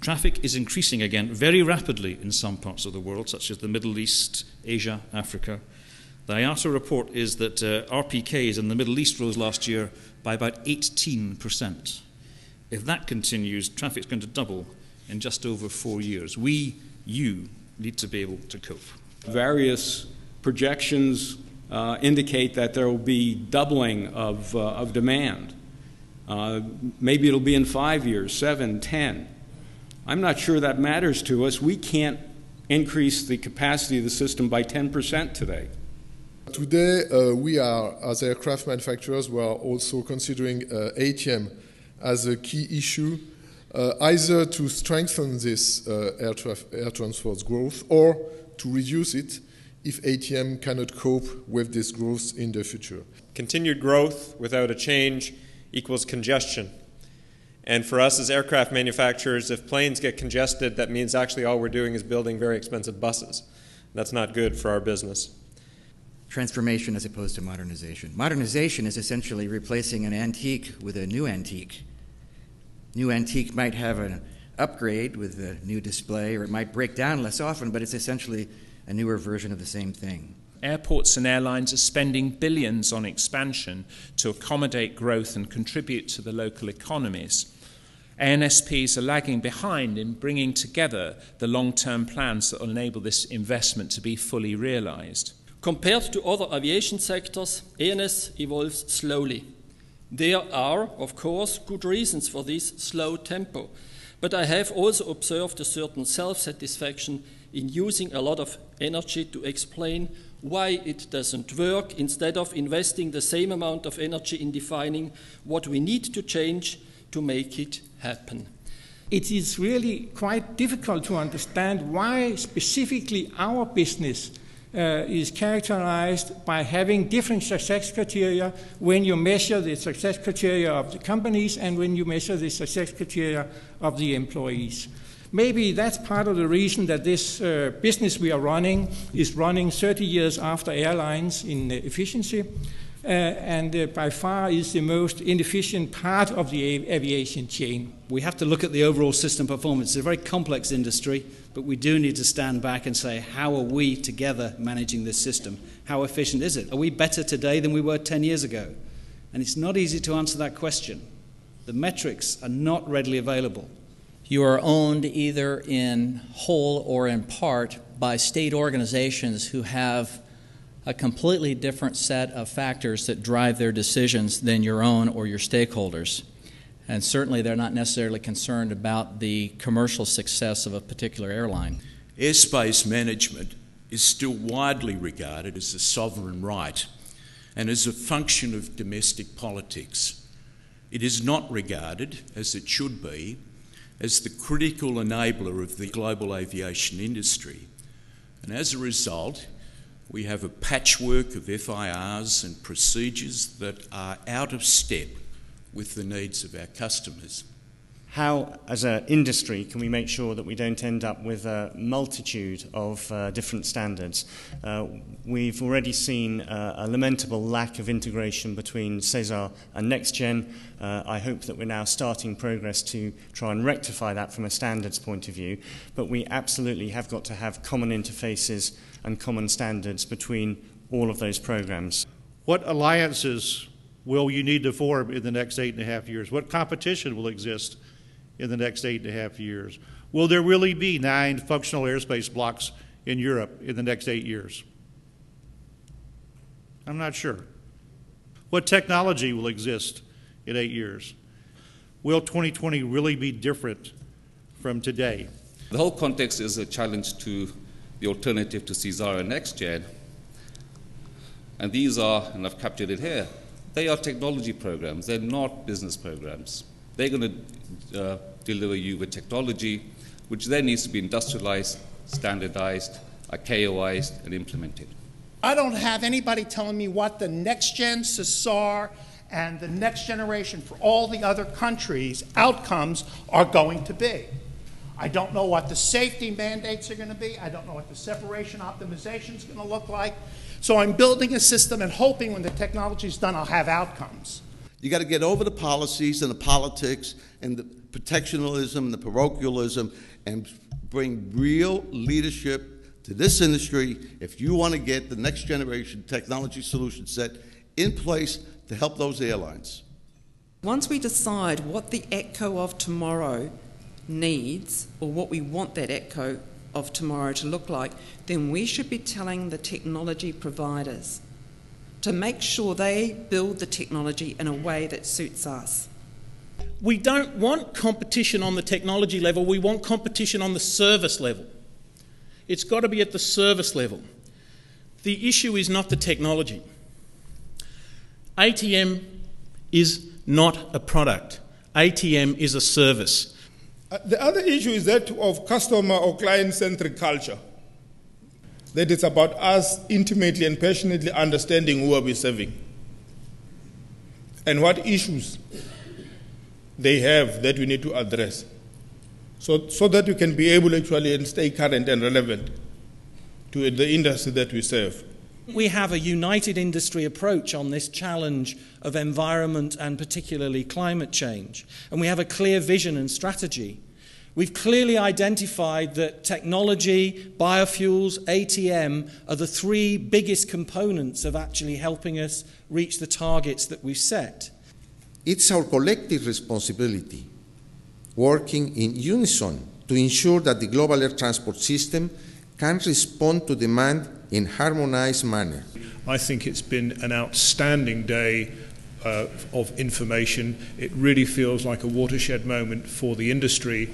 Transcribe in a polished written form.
Traffic is increasing again very rapidly in some parts of the world, such as the Middle East, Asia, Africa. The IATA report is that RPKs in the Middle East rose last year by about 18%. If that continues, traffic's going to double in just over 4 years. You need to be able to cope. Various projections indicate that there will be doubling of demand. Maybe it'll be in 5 years, 7, 10. I'm not sure that matters to us. We can't increase the capacity of the system by 10% today. Today, we are, as aircraft manufacturers, we are also considering ATM as a key issue, either to strengthen this air transport's growth or to reduce it if ATM cannot cope with this growth in the future. Continued growth without a change equals congestion. And for us as aircraft manufacturers, if planes get congested, that means actually all we're doing is building very expensive buses. That's not good for our business. Transformation as opposed to modernization. Modernization is essentially replacing an antique with a new antique. New antique might have an upgrade with a new display, or it might break down less often, but it's essentially a newer version of the same thing. Airports and airlines are spending billions on expansion to accommodate growth and contribute to the local economies. ANSPs are lagging behind in bringing together the long-term plans that will enable this investment to be fully realized. Compared to other aviation sectors, ANS evolves slowly. There are, of course, good reasons for this slow tempo, but I have also observed a certain self-satisfaction in using a lot of energy to explain why it doesn't work, instead of investing the same amount of energy in defining what we need to change to make it happen. It is really quite difficult to understand why specifically our business is characterized by having different success criteria when you measure the success criteria of the companies and when you measure the success criteria of the employees. Maybe that's part of the reason that this business we are running is running 30 years after airlines in efficiency, and by far is the most inefficient part of the aviation chain. We have to look at the overall system performance. It's a very complex industry, but we do need to stand back and say, how are we together managing this system? How efficient is it? Are we better today than we were 10 years ago? And it's not easy to answer that question. The metrics are not readily available. You are owned either in whole or in part by state organizations who have a completely different set of factors that drive their decisions than your own or your stakeholders. And certainly they're not necessarily concerned about the commercial success of a particular airline. Airspace management is still widely regarded as a sovereign right and as a function of domestic politics. It is not regarded, as it should be, as the critical enabler of the global aviation industry. And as a result, we have a patchwork of FIRs and procedures that are out of step with the needs of our customers. How, as an industry, can we make sure that we don't end up with a multitude of different standards? We've already seen a lamentable lack of integration between CESAR and NextGen. I hope that we're now starting progress to try and rectify that from a standards point of view, but we absolutely have got to have common interfaces and common standards between all of those programs. What alliances will you need to form in the next 8.5 years? What competition will exist in the next 8.5 years? Will there really be 9 functional airspace blocks in Europe in the next 8 years? I'm not sure. What technology will exist in 8 years? Will 2020 really be different from today? The whole context is a challenge to the alternative to CESAR and NextGen. And these are, and I've captured it here, they are technology programs. They're not business programs. They're going to deliver you with technology, which then needs to be industrialized, standardized, ICAOized, and implemented. I don't have anybody telling me what the next-gen CESAR and the next generation for all the other countries' outcomes are going to be. I don't know what the safety mandates are going to be. I don't know what the separation optimization is going to look like. So I'm building a system and hoping when the technology is done, I'll have outcomes. You got to get over the policies and the politics and the protectionism and the parochialism and bring real leadership to this industry if you want to get the next generation technology solution set in place to help those airlines. Once we decide what the ETCO of tomorrow needs, or what we want that ETCO of tomorrow to look like, then we should be telling the technology providers to make sure they build the technology in a way that suits us. We don't want competition on the technology level, we want competition on the service level. It's got to be at the service level. The issue is not the technology. ATM is not a product. ATM is a service. The other issue is that of customer or client-centric culture. That it's about us intimately and passionately understanding who are we serving and what issues they have that we need to address so that we can be able to actually stay current and relevant to the industry that we serve. We have a united industry approach on this challenge of environment and particularly climate change, and we have a clear vision and strategy. We've clearly identified that technology, biofuels, ATM are the three biggest components of actually helping us reach the targets that we've set. It's our collective responsibility, working in unison to ensure that the global air transport system can respond to demand in harmonized manner. I think it's been an outstanding day of information. It really feels like a watershed moment for the industry.